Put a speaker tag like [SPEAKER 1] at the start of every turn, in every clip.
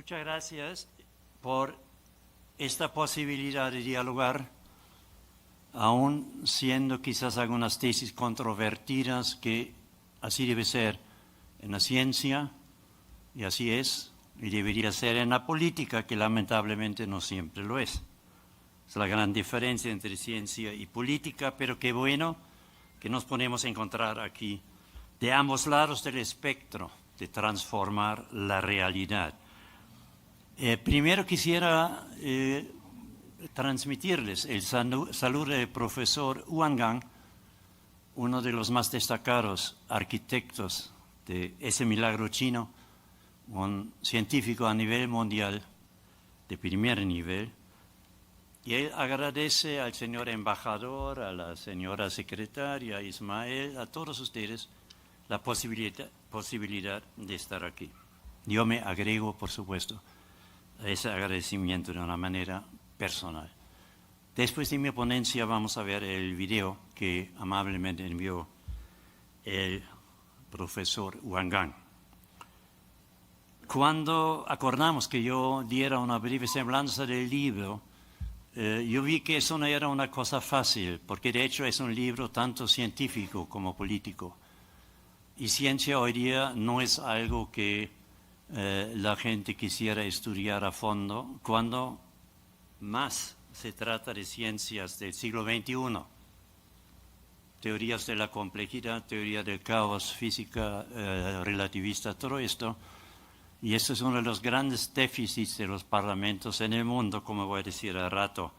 [SPEAKER 1] Muchas gracias por esta posibilidad de dialogar, aún siendo quizás algunas tesis controvertidas, que así debe ser en la ciencia, y así es, y debería ser en la política, que lamentablemente no siempre lo es. Es la gran diferencia entre ciencia y política, pero qué bueno que nos podemos encontrar aquí de ambos lados del espectro de transformar la realidad. Primero quisiera transmitirles el saludo del profesor Huang Gang, uno de los más destacados arquitectos de ese milagro chino, un científico a nivel mundial, de primer nivel, y él agradece al señor embajador, a la señora secretaria, a Ismael, a todos ustedes, la posibilidad de estar aquí. Yo me agrego, por supuesto, a ese agradecimiento de una manera personal. Después de mi ponencia vamos a ver el video que amablemente envió el profesor Huang Gang. Cuando acordamos que yo diera una breve semblanza del libro, yo vi que eso no era una cosa fácil, porque de hecho es un libro tanto científico como político. Y ciencia hoy día no es algo que la gente quisiera estudiar a fondo, cuando más se trata de ciencias del siglo XXI. Teorías de la complejidad, teoría del caos, física relativista, todo esto. Y eso es uno de los grandes déficits de los parlamentos en el mundo, como voy a decir al rato,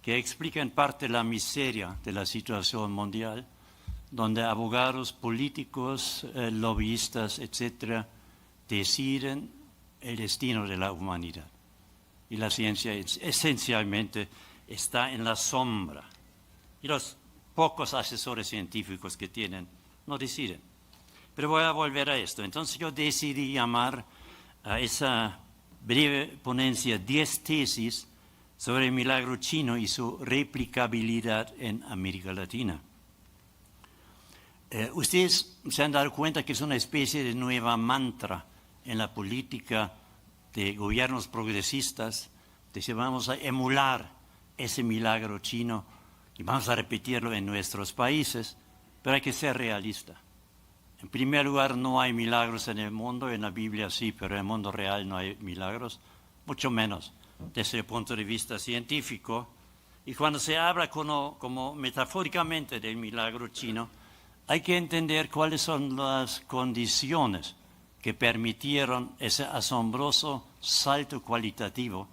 [SPEAKER 1] que explica en parte la miseria de la situación mundial, donde abogados, políticos, lobbyistas, etcétera, deciden el destino de la humanidad. Y la ciencia esencialmente está en la sombra. Y los pocos asesores científicos que tienen no deciden. Pero voy a volver a esto. Entonces yo decidí llamar a esa breve ponencia 10 tesis sobre el milagro chino y su replicabilidad en América Latina. Ustedes se han dado cuenta que es una especie de nueva mantra en la política de gobiernos progresistas. Dice, vamos a emular ese milagro chino y vamos a repetirlo en nuestros países, pero hay que ser realista. En primer lugar, no hay milagros en el mundo, en la Biblia sí, pero en el mundo real no hay milagros, mucho menos desde el punto de vista científico. Y cuando se habla como metafóricamente del milagro chino, hay que entender cuáles son las condiciones que permitieron ese asombroso salto cualitativo,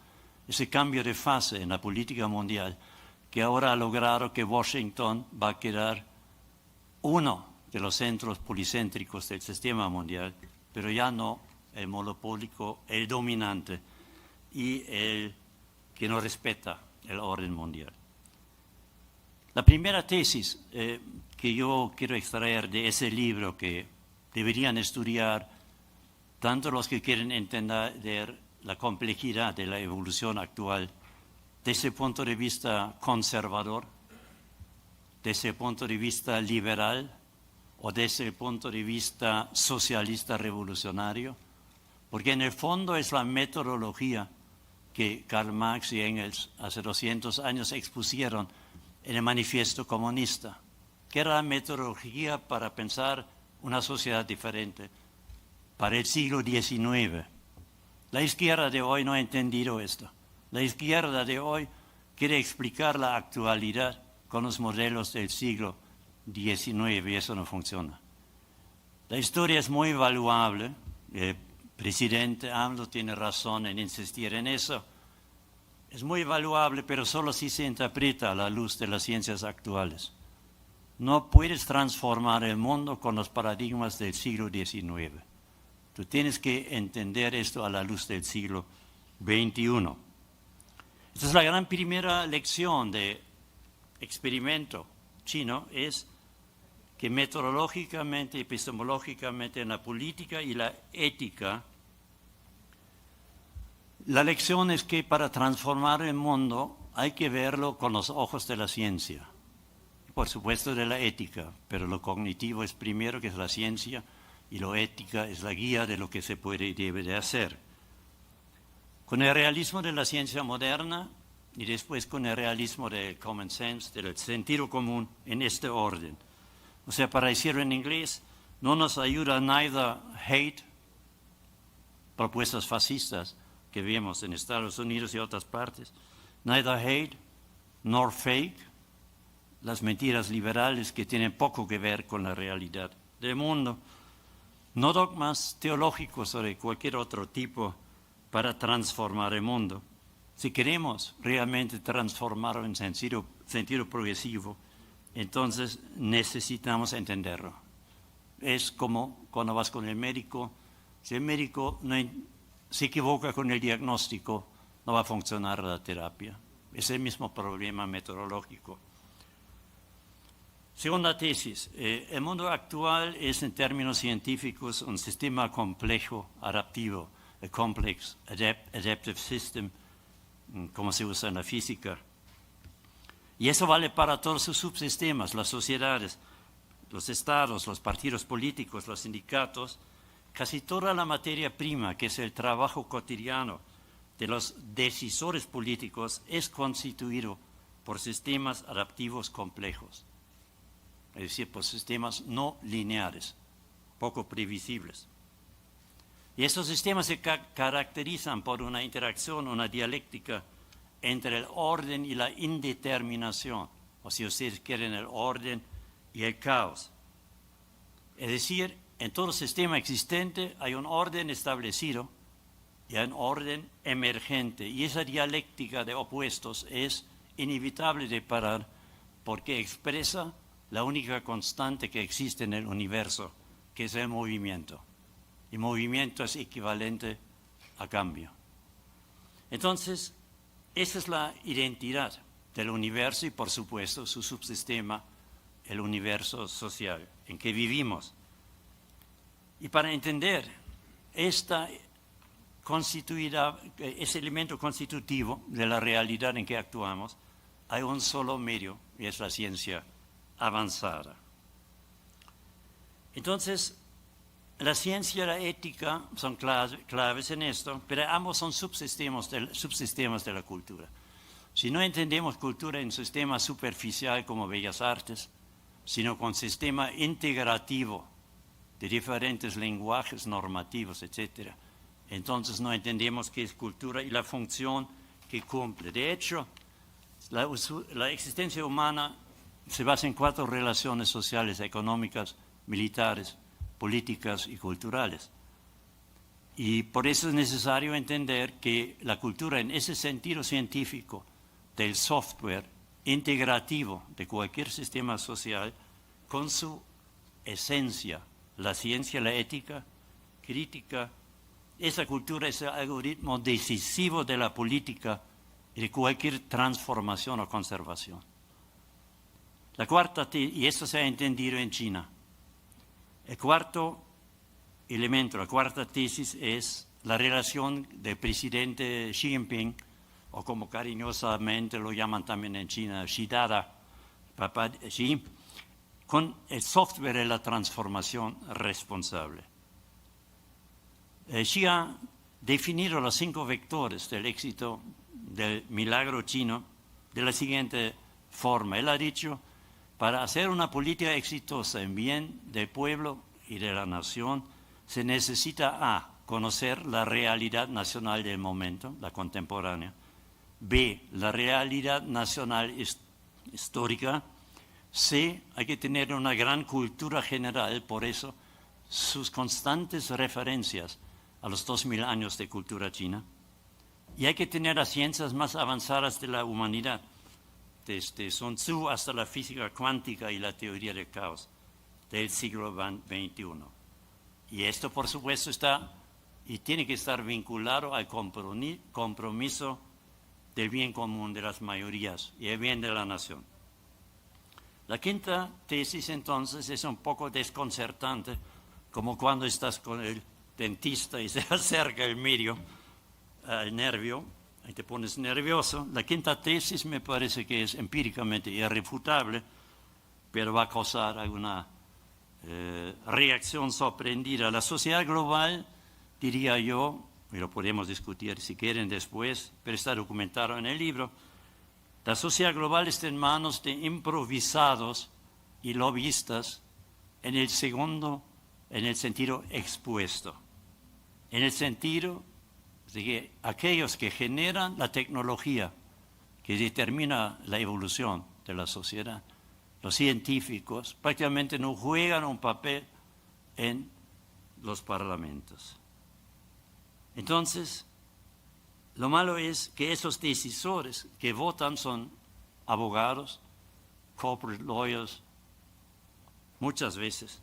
[SPEAKER 1] ese cambio de fase en la política mundial, que ahora ha logrado que Washington va a quedar uno de los centros policéntricos del sistema mundial, pero ya no el monopólico, el dominante y el que no respeta el orden mundial. La primera tesis que yo quiero extraer de ese libro, que deberían estudiar tanto los que quieren entender la complejidad de la evolución actual desde el punto de vista conservador, desde el punto de vista liberal o desde el punto de vista socialista revolucionario, porque en el fondo es la metodología que Karl Marx y Engels hace 200 años expusieron en el Manifiesto Comunista, que era la metodología para pensar una sociedad diferente para el siglo XIX. La izquierda de hoy no ha entendido esto. La izquierda de hoy quiere explicar la actualidad con los modelos del siglo XIX y eso no funciona. La historia es muy valuable. El presidente AMLO tiene razón en insistir en eso. Es muy valuable, pero solo si se interpreta a la luz de las ciencias actuales. No puedes transformar el mundo con los paradigmas del siglo XIX. Tú tienes que entender esto a la luz del siglo XXI. Esta es la gran primera lección de experimento chino, es que metodológicamente, epistemológicamente, en la política y la ética, la lección es que para transformar el mundo hay que verlo con los ojos de la ciencia, por supuesto de la ética, pero lo cognitivo es primero, que es la ciencia, y lo ética es la guía de lo que se puede y debe de hacer. con el realismo de la ciencia moderna y después con el realismo del common sense, del sentido común, en este orden. O sea, para decirlo en inglés, no nos ayuda neither hate, propuestas fascistas que vemos en Estados Unidos y otras partes, neither hate nor fake, las mentiras liberales que tienen poco que ver con la realidad del mundo, no dogmas teológicos o de cualquier otro tipo para transformar el mundo. Si queremos realmente transformarlo en sentido progresivo, entonces necesitamos entenderlo. Es como cuando vas con el médico, si el médico se equivoca con el diagnóstico, no va a funcionar la terapia. Es el mismo problema metodológico. Segunda tesis, el mundo actual es en términos científicos un sistema complejo, adaptivo, a complex adaptive system, como se usa en la física. Y eso vale para todos sus subsistemas, las sociedades, los estados, los partidos políticos, los sindicatos. Casi toda la materia prima, que es el trabajo cotidiano de los decisores políticos, es constituido por sistemas adaptivos complejos, es decir, por sistemas no lineares, poco previsibles. Y estos sistemas se caracterizan por una interacción, una dialéctica entre el orden y la indeterminación, o si ustedes quieren, el orden y el caos. Es decir, en todo sistema existente hay un orden establecido y hay un orden emergente, y esa dialéctica de opuestos es inevitable de parar porque expresa la única constante que existe en el universo, que es el movimiento. Y movimiento es equivalente a cambio. Entonces, esa es la identidad del universo y, por supuesto, su subsistema, el universo social en que vivimos. Y para entender ese elemento constitutivo de la realidad en que actuamos, hay un solo medio, y es la ciencia avanzada. Entonces, la ciencia y la ética son claves en esto, pero ambos son subsistemas de la cultura. Si no entendemos cultura en un sistema superficial como Bellas Artes, sino con sistema integrativo de diferentes lenguajes normativos, etc., entonces no entendemos qué es cultura y la función que cumple. De hecho, la existencia humana se basa en 4 relaciones sociales, económicas, militares, políticas y culturales. Y por eso es necesario entender que la cultura, en ese sentido científico del software integrativo de cualquier sistema social, con su esencia, la ciencia, la ética, crítica, esa cultura es el algoritmo decisivo de la política y de cualquier transformación o conservación. La cuarta, y esto se ha entendido en China, el cuarto elemento, la cuarta tesis es la relación del presidente Xi Jinping, o como cariñosamente lo llaman también en China, Xi Dada, papá Xi, con el software de la transformación responsable. Xi ha definido los 5 vectores del éxito del milagro chino de la siguiente forma. Él ha dicho: para hacer una política exitosa en bien del pueblo y de la nación, se necesita A, conocer la realidad nacional del momento, la contemporánea; B, la realidad nacional histórica; C, hay que tener una gran cultura general, por eso sus constantes referencias a los 2000 años de cultura china; y hay que tener las ciencias más avanzadas de la humanidad, desde Sun Tzu hasta la física cuántica y la teoría del caos del siglo XXI. Y esto, por supuesto, está y tiene que estar vinculado al compromiso del bien común de las mayorías y el bien de la nación. La quinta tesis, entonces, es un poco desconcertante, como cuando estás con el dentista y se acerca el nervio, y te pones nervioso. La quinta tesis me parece que es empíricamente irrefutable, pero va a causar alguna reacción sorprendida. La sociedad global, diría yo, y lo podemos discutir si quieren después, pero está documentado en el libro, la sociedad global está en manos de improvisados y lobbyistas en el sentido expuesto, en el sentido de que aquellos que generan la tecnología que determina la evolución de la sociedad, los científicos, prácticamente no juegan un papel en los parlamentos. Entonces, lo malo es que esos decisores que votan son abogados, corporate lawyers, muchas veces,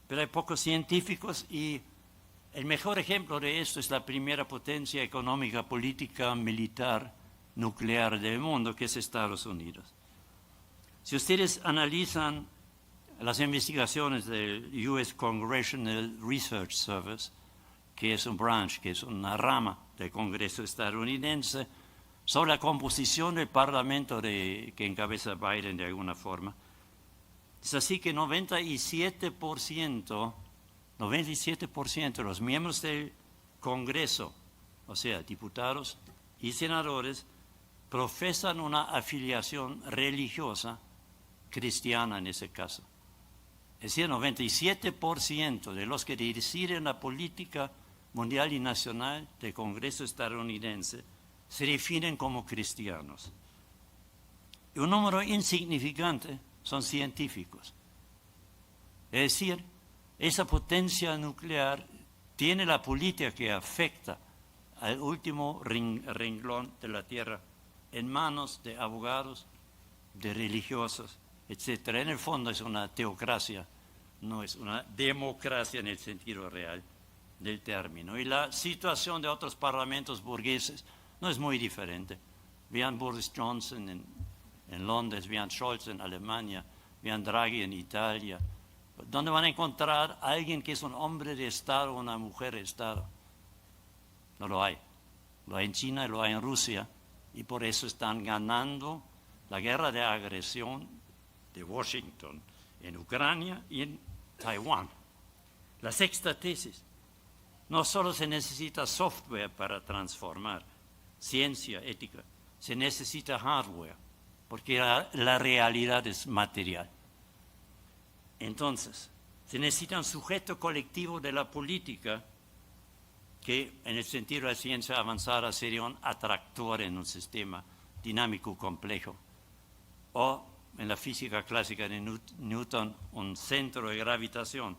[SPEAKER 1] pero hay pocos científicos y el mejor ejemplo de esto es la primera potencia económica, política, militar, nuclear del mundo, que es Estados Unidos. Si ustedes analizan las investigaciones del US Congressional Research Service, que es un branch, que es una rama del Congreso estadounidense, sobre la composición del Parlamento que encabeza Biden de alguna forma, es así que 97% de los miembros del Congreso, o sea, diputados y senadores, profesan una afiliación religiosa cristiana en ese caso. Es decir, 97% de los que deciden la política mundial y nacional del Congreso estadounidense se definen como cristianos. Y un número insignificante son científicos. Es decir, esa potencia nuclear tiene la política que afecta al último renglón de la Tierra en manos de abogados, de religiosos, etc. En el fondo es una teocracia, no es una democracia en el sentido real del término. Y la situación de otros parlamentos burgueses no es muy diferente. Vean Boris Johnson en Londres, vean Scholz en Alemania, vean Draghi en Italia, donde van a encontrar a alguien que es un hombre de Estado o una mujer de Estado. No lo hay. Lo hay en China y lo hay en Rusia, y por eso están ganando la guerra de agresión de Washington en Ucrania y en Taiwán. La sexta tesis: no solo se necesita software para transformar, ciencia, ética, se necesita hardware, porque la realidad es material. Entonces, se necesita un sujeto colectivo de la política que, en el sentido de la ciencia avanzada, sería un atractor en un sistema dinámico complejo, o en la física clásica de Newton, un centro de gravitación.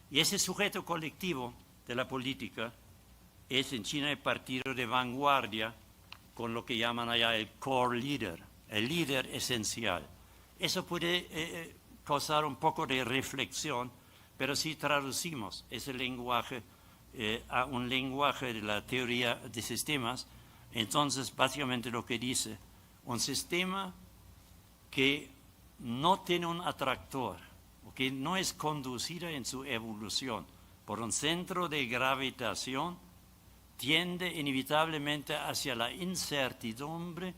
[SPEAKER 1] Y ese sujeto colectivo de la política es en China el partido de vanguardia, con lo que llaman allá el core leader, el líder esencial. Eso puede causar un poco de reflexión, pero si traducimos ese lenguaje a un lenguaje de la teoría de sistemas, entonces básicamente lo que dice, un sistema que no tiene un atractor, o que no es conducida en su evolución por un centro de gravitación, tiende inevitablemente hacia la incertidumbre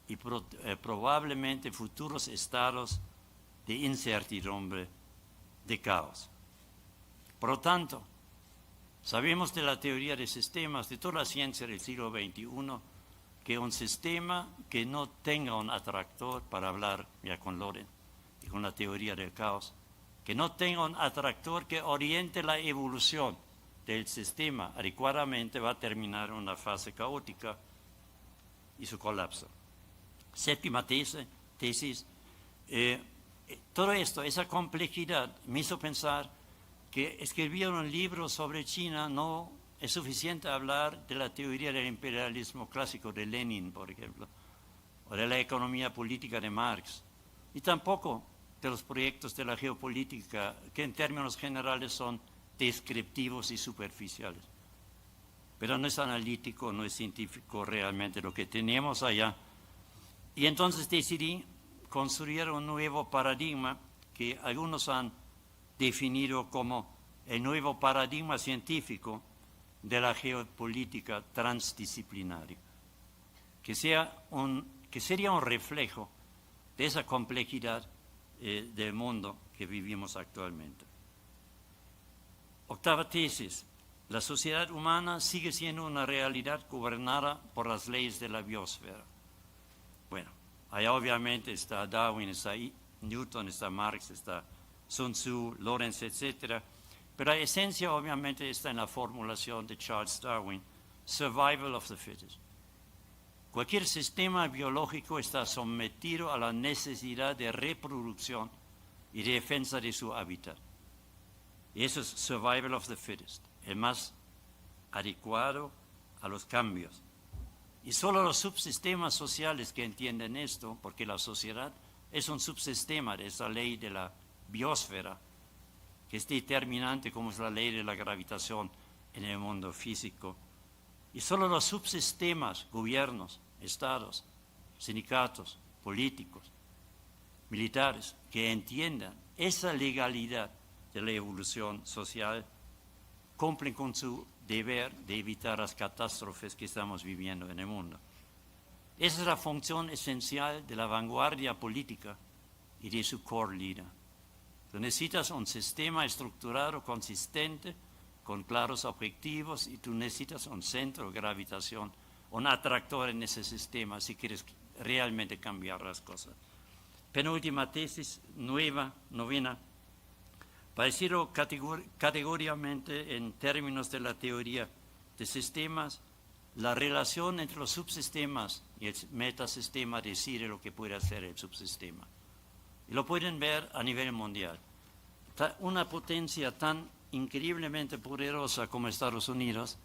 [SPEAKER 1] y probablemente futuros estados de incertidumbre, de caos. Por lo tanto, sabemos de la teoría de sistemas, de toda la ciencia del siglo XXI, que un sistema que no tenga un atractor, para hablar ya con Loren y con la teoría del caos, que no tenga un atractor que oriente la evolución del sistema adecuadamente, va a terminar en una fase caótica y su colapso. Séptima tesis, todo esto, esa complejidad, me hizo pensar que escribir un libro sobre China no es suficiente hablar de la teoría del imperialismo clásico de Lenin, por ejemplo, o de la economía política de Marx, y tampoco de los proyectos de la geopolítica, que en términos generales son descriptivos y superficiales. Pero no es analítico, no es científico realmente lo que tenemos allá. Y entonces decidí construir un nuevo paradigma que algunos han definido como el nuevo paradigma científico de la geopolítica transdisciplinaria, que sería un reflejo de esa complejidad del mundo que vivimos actualmente. Octava tesis, La sociedad humana sigue siendo una realidad gobernada por las leyes de la biosfera. Bueno, ahí obviamente está Darwin, está Newton, está Marx, está Sun Tzu, Lorenz, etc. Pero la esencia obviamente está en la formulación de Charles Darwin, survival of the fittest. Cualquier sistema biológico está sometido a la necesidad de reproducción y defensa de su hábitat. Y eso es survival of the fittest, el más adecuado a los cambios. Y solo los subsistemas sociales que entienden esto, porque la sociedad es un subsistema de esa ley de la biosfera, que es determinante como es la ley de la gravitación en el mundo físico. Y solo los subsistemas, gobiernos, estados, sindicatos, políticos, militares, que entiendan esa legalidad de la evolución social, cumplen con su deber de evitar las catástrofes que estamos viviendo en el mundo. Esa es la función esencial de la vanguardia política y de su core leader. Tú necesitas un sistema estructurado, consistente, con claros objetivos, y tú necesitas un centro de gravitación, un atractor en ese sistema si quieres realmente cambiar las cosas. Penúltima tesis, novena. Para decirlo categóricamente en términos de la teoría de sistemas, la relación entre los subsistemas y el metasistema decide lo que puede hacer el subsistema. Y lo pueden ver a nivel mundial. Una potencia tan increíblemente poderosa como Estados Unidos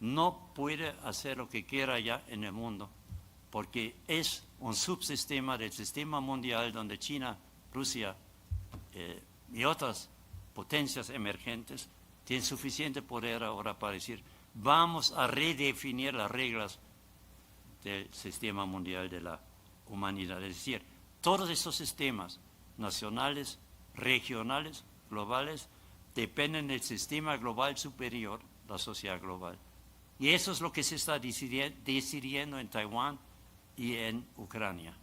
[SPEAKER 1] no puede hacer lo que quiera ya en el mundo, porque es un subsistema del sistema mundial donde China, Rusia y otras potencias emergentes tienen suficiente poder ahora para decir, vamos a redefinir las reglas del sistema mundial de la humanidad. Es decir, todos esos sistemas nacionales, regionales, globales, dependen del sistema global superior, la sociedad global. Y eso es lo que se está decidiendo en Taiwán y en Ucrania.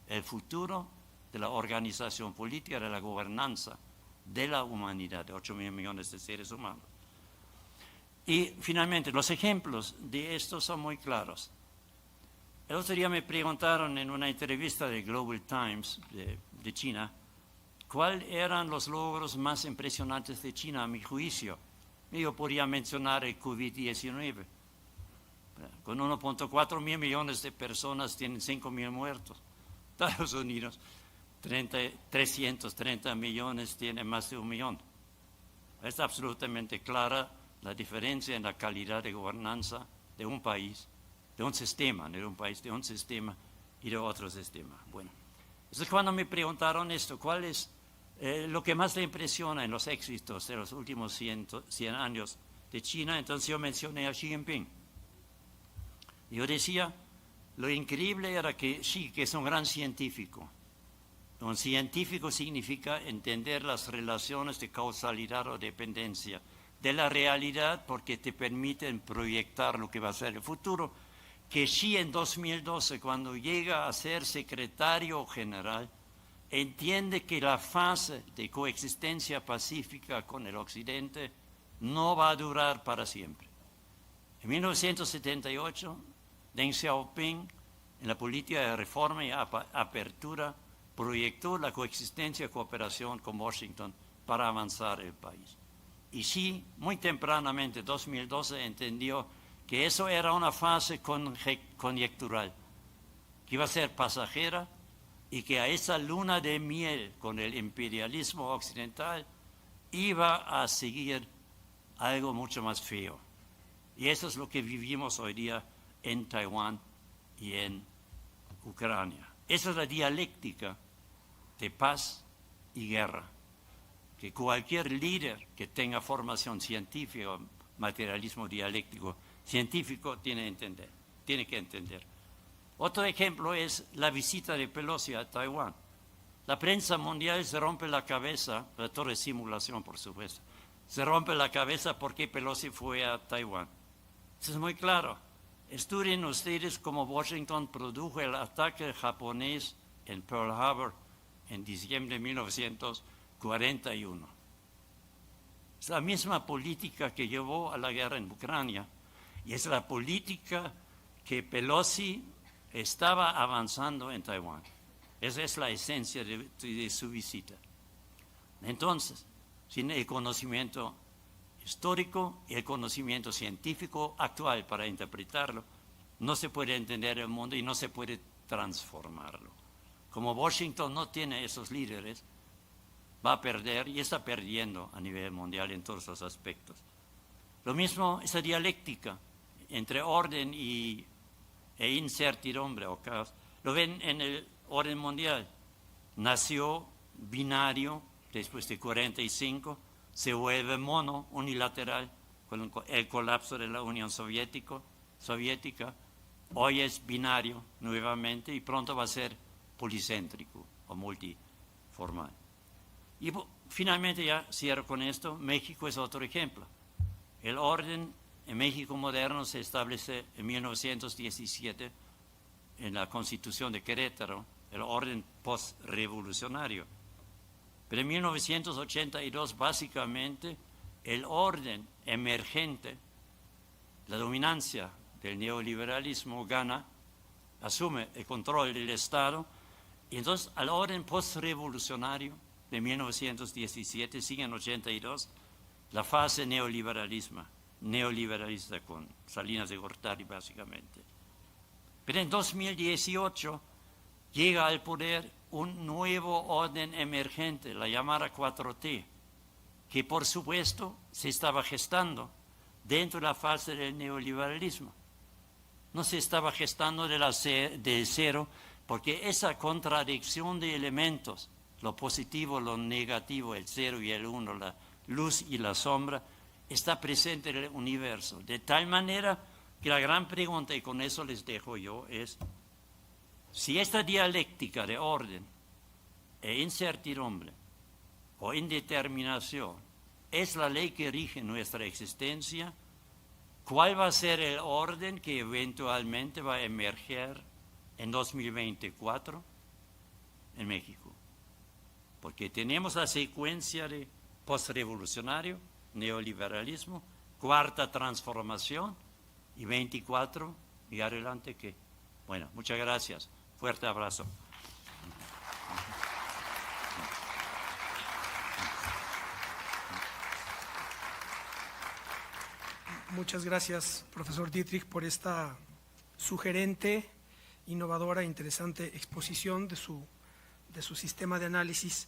[SPEAKER 1] El futuro de la organización política, de la gobernanza de la humanidad, de 8.000 millones de seres humanos. Y finalmente, los ejemplos de esto son muy claros. El otro día me preguntaron en una entrevista de Global Times de China, ¿cuáles eran los logros más impresionantes de China a mi juicio? Yo podría mencionar el COVID-19. Con 1.4 mil millones de personas tienen 5.000 muertos. Estados Unidos, 330 millones, tiene más de 1 millón. Es absolutamente clara la diferencia en la calidad de gobernanza de un país, de un sistema, no de un país, de un sistema y de otro sistema. Bueno, entonces cuando me preguntaron esto, ¿cuál es lo que más le impresiona en los éxitos de los últimos 100 años de China? Entonces yo mencioné a Xi Jinping. Yo decía, lo increíble era que Xi, que es un gran científico, un científico significa entender las relaciones de causalidad o dependencia de la realidad porque te permiten proyectar lo que va a ser el futuro. Que Xi en 2012, cuando llega a ser secretario general, entiende que la fase de coexistencia pacífica con el Occidente no va a durar para siempre. En 1978, Deng Xiaoping, en la política de reforma y apertura, proyectó la coexistencia y cooperación con Washington para avanzar el país. Y Xi, muy tempranamente, 2012, entendió que eso era una fase conjectural, que iba a ser pasajera y que a esa luna de miel con el imperialismo occidental iba a seguir algo mucho más feo. Y eso es lo que vivimos hoy día en Taiwán y en Ucrania. Esa es la dialéctica de paz y guerra, que cualquier líder que tenga formación científica, materialismo dialéctico científico, tiene que entender. Otro ejemplo es la visita de Pelosi a Taiwán. La prensa mundial se rompe la cabeza, la torre de simulación por supuesto, se rompe la cabeza porque Pelosi fue a Taiwán. Eso es muy claro. Estudien ustedes cómo Washington produjo el ataque japonés en Pearl Harbor en diciembre de 1941. Es la misma política que llevó a la guerra en Ucrania y es la política que Pelosi estaba avanzando en Taiwán. Esa es la esencia de su visita. Entonces, sin el conocimiento histórico y el conocimiento científico actual para interpretarlo, no se puede entender el mundo y no se puede transformarlo. Como Washington no tiene esos líderes, va a perder y está perdiendo a nivel mundial en todos los aspectos. Lo mismo, esa dialéctica entre orden e incertidumbre o caos, lo ven en el orden mundial. Nació binario después de 45, se vuelve mono, unilateral, con el colapso de la Unión Soviética. Hoy es binario nuevamente y pronto va a ser policéntrico o multiformal. Y finalmente, ya cierro con esto, México es otro ejemplo. El orden en México moderno se establece en 1917 en la Constitución de Querétaro, el orden postrevolucionario. Pero en 1982, básicamente, el orden emergente, la dominancia del neoliberalismo gana, asume el control del Estado, y entonces al orden postrevolucionario de 1917 sigue en 82 la fase neoliberalista con Salinas de Gortari básicamente. Pero en 2018 llega al poder un nuevo orden emergente, la llamada 4T, que por supuesto se estaba gestando dentro de la fase del neoliberalismo. No se estaba gestando de cero, porque esa contradicción de elementos, lo positivo, lo negativo, el 0 y el 1, la luz y la sombra, está presente en el universo. De tal manera que la gran pregunta, y con eso les dejo yo, es si esta dialéctica de orden e incertidumbre o indeterminación es la ley que rige nuestra existencia, ¿cuál va a ser el orden que eventualmente va a emerger en 2024 en México? Porque tenemos la secuencia de postrevolucionario, neoliberalismo, cuarta transformación y 24 y adelante ¿qué? Bueno, muchas gracias. Fuerte abrazo.
[SPEAKER 2] Muchas gracias, profesor Dietrich, por esta sugerente, innovadora e interesante exposición de su sistema de análisis.